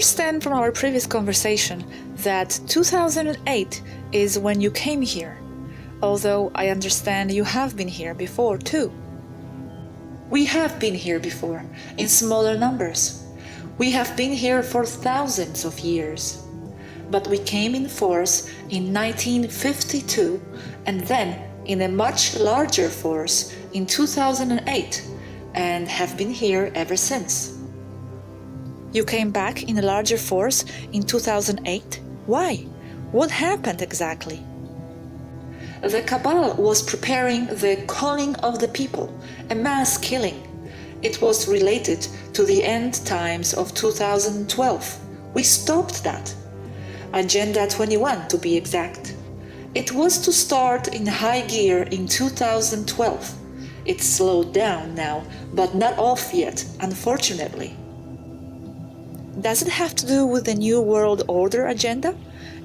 understand from our previous conversation that 2008 is when you came here, although I understand you have been here before too. We have been here before, in smaller numbers. We have been here for thousands of years. But we came in force in 1952 and then in a much larger force in 2008 and have been here ever since. You came back in a larger force in 2008? Why? What happened exactly? The Cabal was preparing the calling of the people, a mass killing. It was related to the end times of 2012. We stopped that. Agenda 21 to be exact. It was to start in high gear in 2012. It's slowed down now, but not off yet, unfortunately. Does it have to do with the New World Order agenda?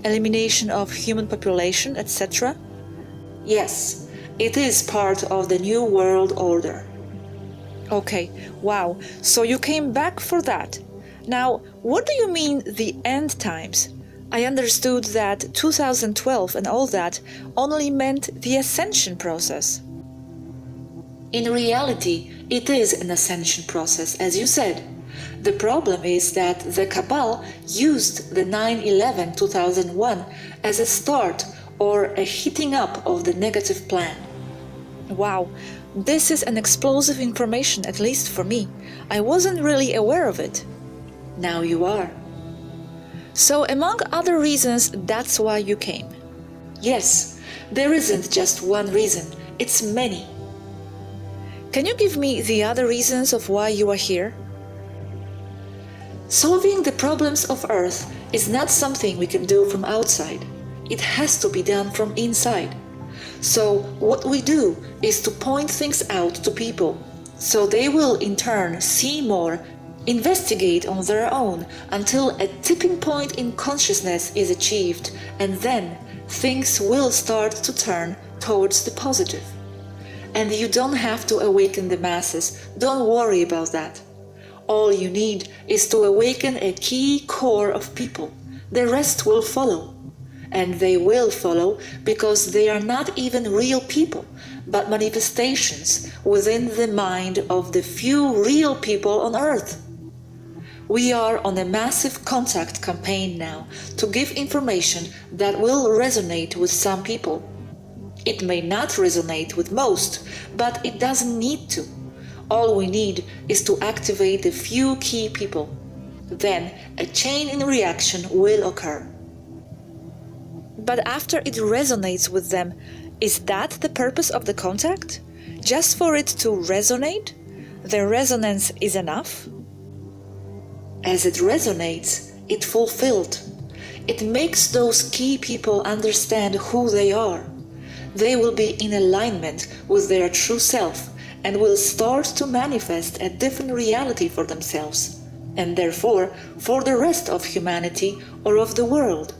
Elimination of human population, etc.? Yes, it is part of the New World Order. Okay, wow, so you came back for that. Now, what do you mean the end times? I understood that 2012 and all that only meant the ascension process. In reality, it is an ascension process, as you said. The problem is that the Cabal used the 9/11/2001 as a start or a heating up of the negative plan. Wow, this is an explosive information, at least for me. I wasn't really aware of it. Now you are. So among other reasons, that's why you came. Yes, there isn't just one reason, it's many. Can you give me the other reasons of why you are here? Solving the problems of Earth is not something we can do from outside. It has to be done from inside. So what we do is to point things out to people, so they will in turn see more, investigate on their own until a tipping point in consciousness is achieved, and then things will start to turn towards the positive. And you don't have to awaken the masses, don't worry about that. All you need is to awaken a key core of people. The rest will follow. And they will follow because they are not even real people, but manifestations within the mind of the few real people on Earth. We are on a massive contact campaign now to give information that will resonate with some people. It may not resonate with most, but it doesn't need to. All we need is to activate a few key people. Then a chain in reaction will occur. But after it resonates with them, is that the purpose of the contact? Just for it to resonate? The resonance is enough? As it resonates, it fulfilled. It makes those key people understand who they are. They will be in alignment with their true self and will start to manifest a different reality for themselves, and therefore for the rest of humanity or of the world.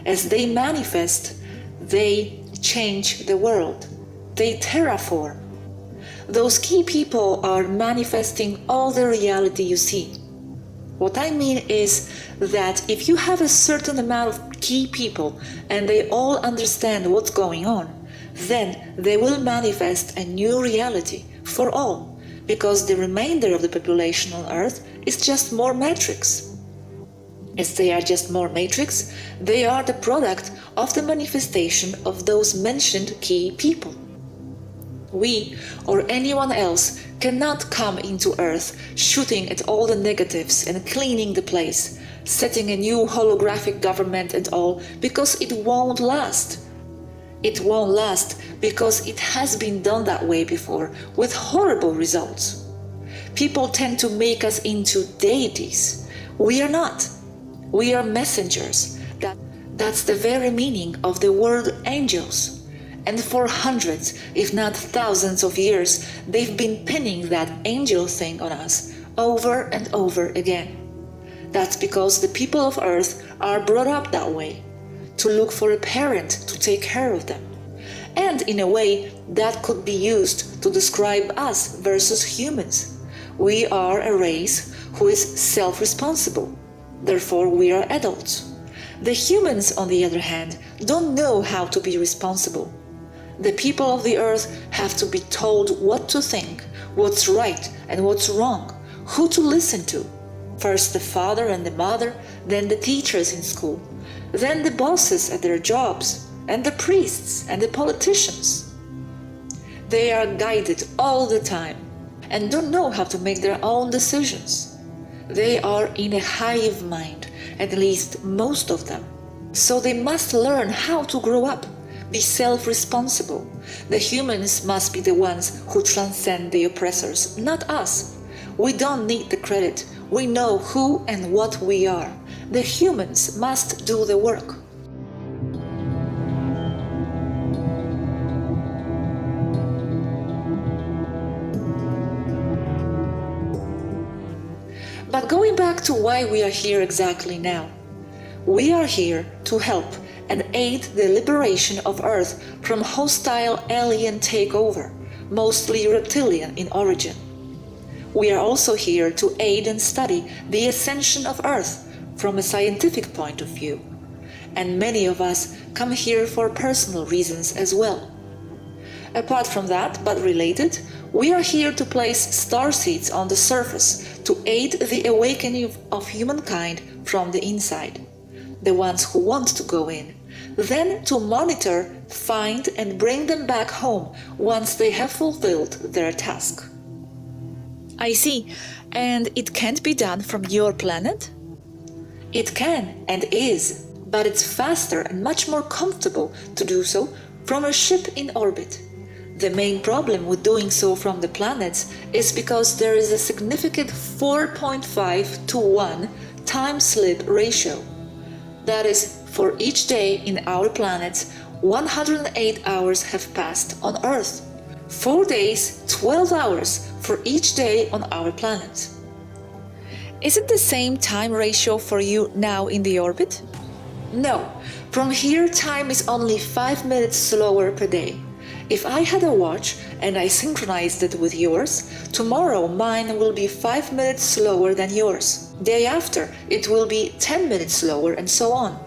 As they manifest, they change the world. They terraform. Those key people are manifesting all the reality you see. What I mean is that if you have a certain amount of key people and they all understand what's going on, then they will manifest a new reality for all, because the remainder of the population on Earth is just more matrix. As they are just more matrix, they are the product of the manifestation of those mentioned key people. We, or anyone else, cannot come into Earth shooting at all the negatives and cleaning the place, setting a new holographic government and all, because it won't last. It won't last because it has been done that way before, with horrible results. People tend to make us into deities. We are not. We are messengers. That's the very meaning of the word angels. And for hundreds, if not thousands of years, they've been pinning that angel thing on us over and over again. That's because the people of Earth are brought up that way, to look for a parent to take care of them. And in a way, that could be used to describe us versus humans. We are a race who is self-responsible. Therefore, we are adults. The humans, on the other hand, don't know how to be responsible. The people of the earth have to be told what to think, what's right and what's wrong, who to listen to. First the father and the mother, then the teachers in school, then the bosses at their jobs, and the priests and the politicians. They are guided all the time and don't know how to make their own decisions. They are in a hive mind, at least most of them. So they must learn how to grow up, be self-responsible. The humans must be the ones who transcend the oppressors, not us. We don't need the credit. We know who and what we are. The humans must do the work. But going back to why we are here exactly now. We are here to help and aid the liberation of Earth from hostile alien takeover, mostly reptilian in origin. We are also here to aid and study the ascension of Earth from a scientific point of view. And many of us come here for personal reasons as well. Apart from that, but related, we are here to place starseeds on the surface to aid the awakening of humankind from the inside, the ones who want to go in, then to monitor, find and bring them back home once they have fulfilled their task. I see. And it can't be done from your planet? It can and is, but it's faster and much more comfortable to do so from a ship in orbit. The main problem with doing so from the planets is because there is a significant 4.5 to 1 time-slip ratio. That is, for each day in our planets, 108 hours have passed on Earth. 4 days, 12 hours for each day on our planet. Is it the same time ratio for you now in the orbit? No, from here time is only 5 minutes slower per day. If I had a watch and I synchronized it with yours, tomorrow mine will be 5 minutes slower than yours. Day after, it will be 10 minutes slower and so on.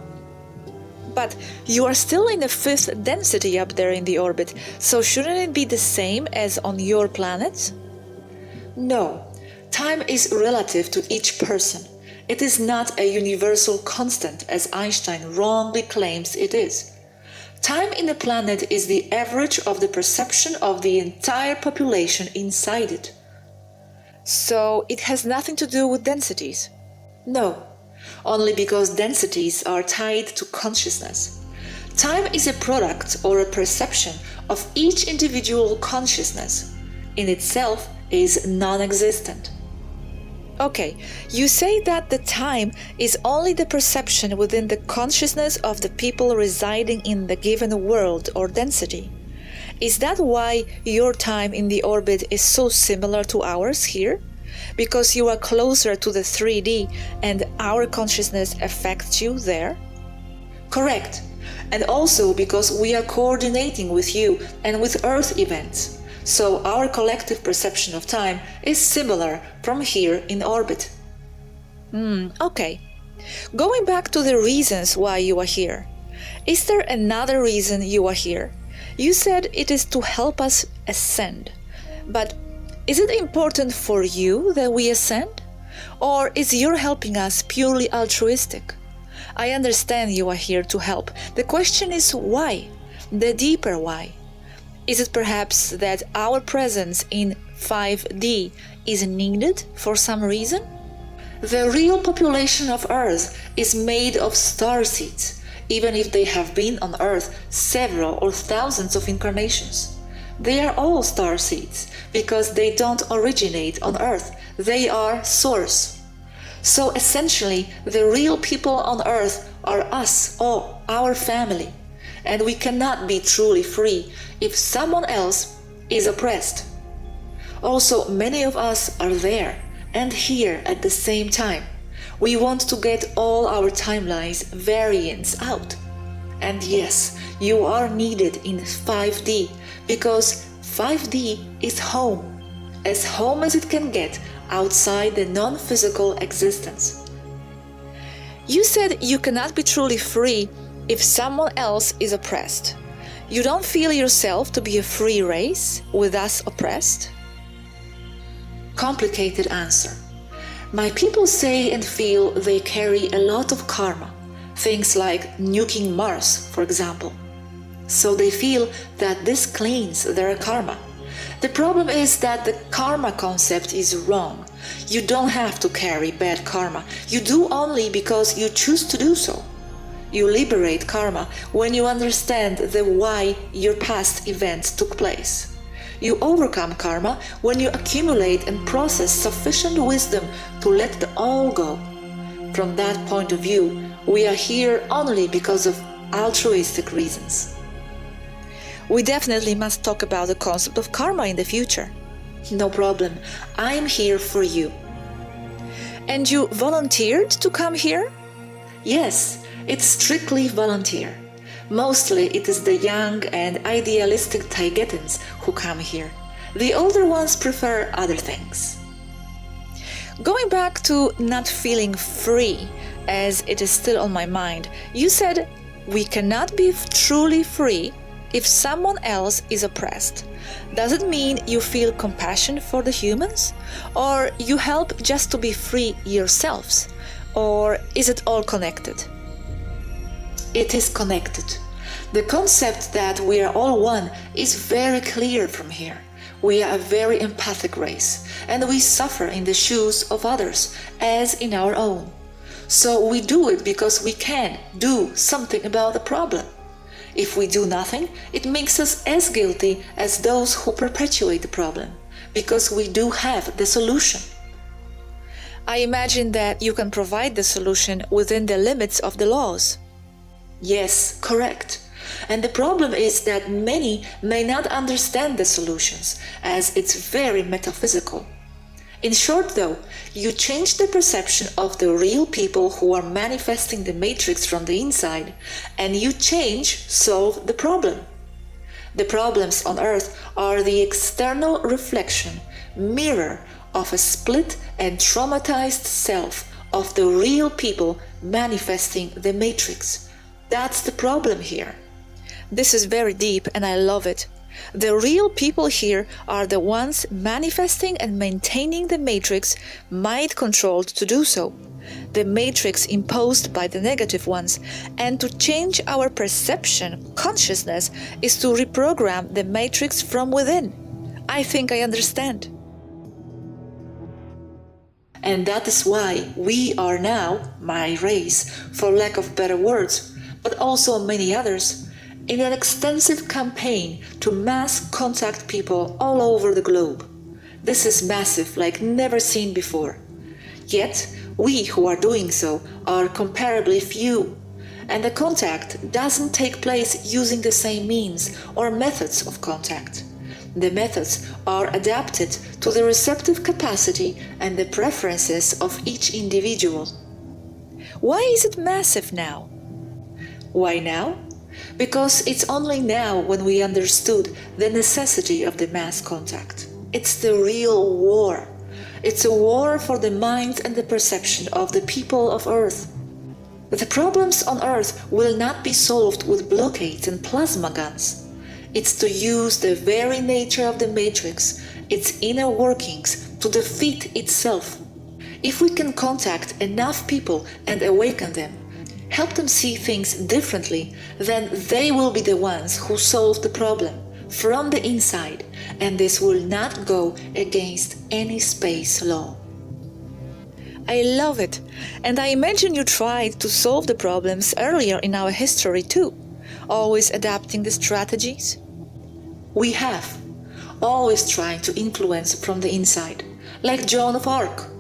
But you are still in the 5th density up there in the orbit, so shouldn't it be the same as on your planet? No, time is relative to each person. It is not a universal constant as Einstein wrongly claims it is. Time in a planet is the average of the perception of the entire population inside it. So it has nothing to do with densities? No, only because densities are tied to consciousness. Time is a product or a perception of each individual consciousness. In itself is non-existent. Okay, you say that the time is only the perception within the consciousness of the people residing in the given world or density. Is that why your time in the orbit is so similar to ours here? Because you are closer to the 3D and our consciousness affects you there? Correct. And also because we are coordinating with you and with Earth events. So our collective perception of time is similar from here in orbit. Okay. Going back to the reasons why you are here. Is there another reason you are here? You said it is to help us ascend. But is it important for you that we ascend? Or is your helping us purely altruistic? I understand you are here to help. The question is why? The deeper why. Is it perhaps that our presence in 5D is needed for some reason? The real population of Earth is made of starseeds, even if they have been on Earth several or thousands of incarnations. They are all starseeds because they don't originate on Earth, they are source. So essentially, the real people on Earth are us, or our family. And we cannot be truly free if someone else is oppressed. Also, many of us are there and here at the same time. We want to get all our timelines variants out. And yes, you are needed in 5D because 5D is home, as home as it can get outside the non-physical existence. You said you cannot be truly free if someone else is oppressed. You don't feel yourself to be a free race with us oppressed? Complicated answer. My people say and feel they carry a lot of karma, things like nuking Mars, for example. So they feel that this cleans their karma. The problem is that the karma concept is wrong. You don't have to carry bad karma. You do only because you choose to do so. You liberate karma when you understand the why your past events took place. You overcome karma when you accumulate and process sufficient wisdom to let the all go. From that point of view, we are here only because of altruistic reasons. We definitely must talk about the concept of karma in the future. No problem. I'm here for you. And you volunteered to come here? Yes, it's strictly volunteer. Mostly it is the young and idealistic Taigetans who come here. The older ones prefer other things. Going back to not feeling free, as it is still on my mind, you said we cannot be truly free if someone else is oppressed. Does it mean you feel compassion for the humans? Or you help just to be free yourselves? Or is it all connected? It is connected. The concept that we are all one is very clear from here. We are a very empathic race, and we suffer in the shoes of others as in our own. So we do it because we can do something about the problem. If we do nothing, it makes us as guilty as those who perpetuate the problem, because we do have the solution. I imagine that you can provide the solution within the limits of the laws. Yes, correct. And the problem is that many may not understand the solutions, as it's very metaphysical. In short, though, you change the perception of the real people who are manifesting the matrix from the inside, and you solve the problem. The problems on Earth are the external reflection, mirror of a split and traumatized self of the real people manifesting the matrix. That's the problem here. This is very deep and I love it. The real people here are the ones manifesting and maintaining the matrix, mind-controlled to do so. The matrix imposed by the negative ones, and to change our perception, consciousness, is to reprogram the matrix from within. I think I understand. And that is why we are now, my race, for lack of better words, but also many others, in an extensive campaign to mass contact people all over the globe. This is massive, like never seen before. Yet, we who are doing so are comparably few, and the contact doesn't take place using the same means or methods of contact. The methods are adapted to the receptive capacity and the preferences of each individual. Why is it massive now? Why now? Because it's only now when we understood the necessity of the mass contact. It's the real war. It's a war for the mind and the perception of the people of Earth. The problems on Earth will not be solved with blockades and plasma guns. It's to use the very nature of the matrix, its inner workings, to defeat itself. If we can contact enough people and awaken them, help them see things differently, then they will be the ones who solve the problem from the inside, and this will not go against any space law. I love it, and I imagine you tried to solve the problems earlier in our history too, always adapting the strategies. We have, always trying to influence from the inside, like Joan of Arc.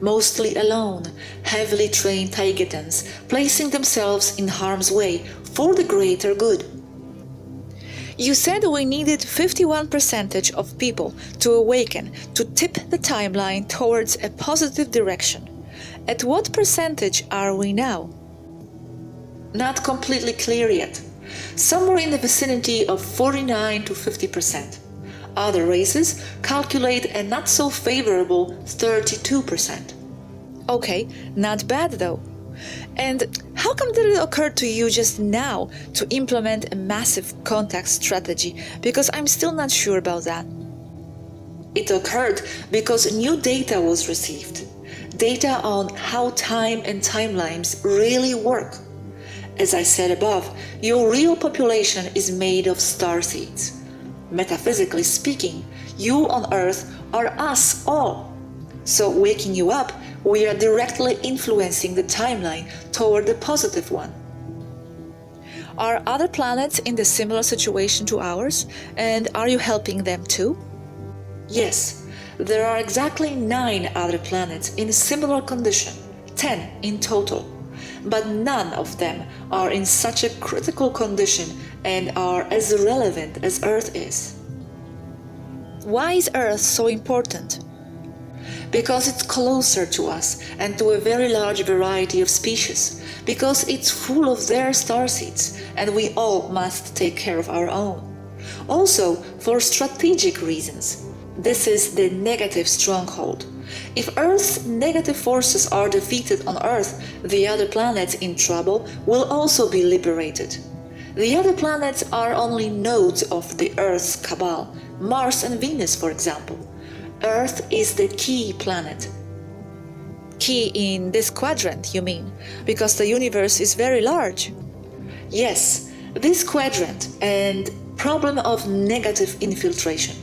Mostly alone, heavily trained Taigetans, placing themselves in harm's way for the greater good. You said we needed 51% of people to awaken, to tip the timeline towards a positive direction. At what percentage are we now? Not completely clear yet. Somewhere in the vicinity of 49 to 50%. Other races calculate a not so favorable 32%. Okay, not bad though. And how come did it occur to you just now to implement a massive contact strategy? Because I'm still not sure about that. It occurred because new data was received. Data on how time and timelines really work. As I said above, your real population is made of starseeds. Metaphysically speaking, you on Earth are us all. So waking you up, we are directly influencing the timeline toward the positive one. Are other planets in the similar situation to ours, and are you helping them too? Yes, there are exactly 9 other planets in a similar condition, 10 in total, but none of them are in such a critical condition and are as relevant as Earth is. Why is Earth so important? Because it's closer to us and to a very large variety of species, because it's full of their starseeds, and we all must take care of our own. Also, for strategic reasons. This is the negative stronghold. If Earth's negative forces are defeated on Earth, the other planets in trouble will also be liberated. The other planets are only nodes of the Earth's cabal, Mars and Venus, for example. Earth is the key planet. Key in this quadrant, you mean? Because the universe is very large. Yes, this quadrant and problem of negative infiltration.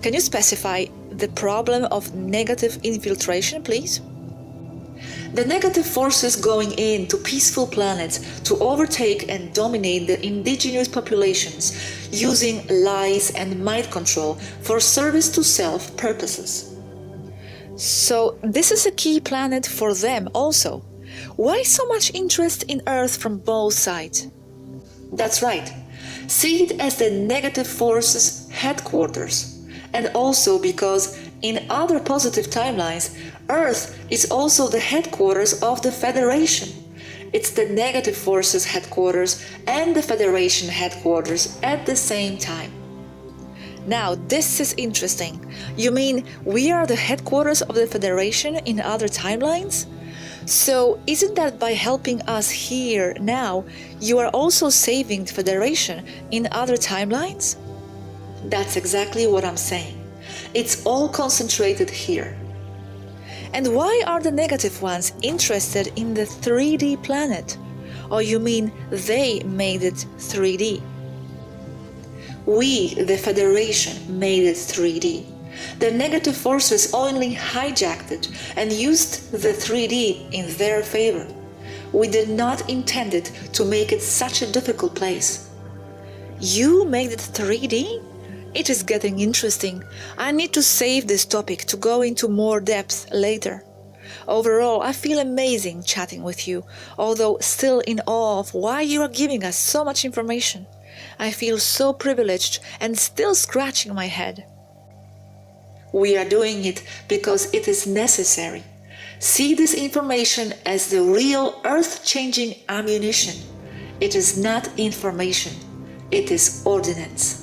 Can you specify the problem of negative infiltration, please? The negative forces going into peaceful planets to overtake and dominate the indigenous populations using lies and mind control for service to self purposes. So this is a key planet for them also. Why so much interest in Earth from both sides? That's right. See it as the negative forces headquarters, and also because in other positive timelines, Earth is also the headquarters of the Federation. It's the negative forces headquarters and the Federation headquarters at the same time. Now, this is interesting. You mean we are the headquarters of the Federation in other timelines? So, isn't that by helping us here now, you are also saving the Federation in other timelines? That's exactly what I'm saying. It's all concentrated here. And why are the negative ones interested in the 3D planet? Or you mean they made it 3D? We, the Federation, made it 3D. The negative forces only hijacked it and used the 3D in their favor. We did not intend it to make it such a difficult place. You made it 3D? It is getting interesting. I need to save this topic to go into more depth later. Overall, I feel amazing chatting with you, although still in awe of why you are giving us so much information. I feel so privileged and still scratching my head. We are doing it because it is necessary. See this information as the real earth-changing ammunition. It is not information. It is ordnance.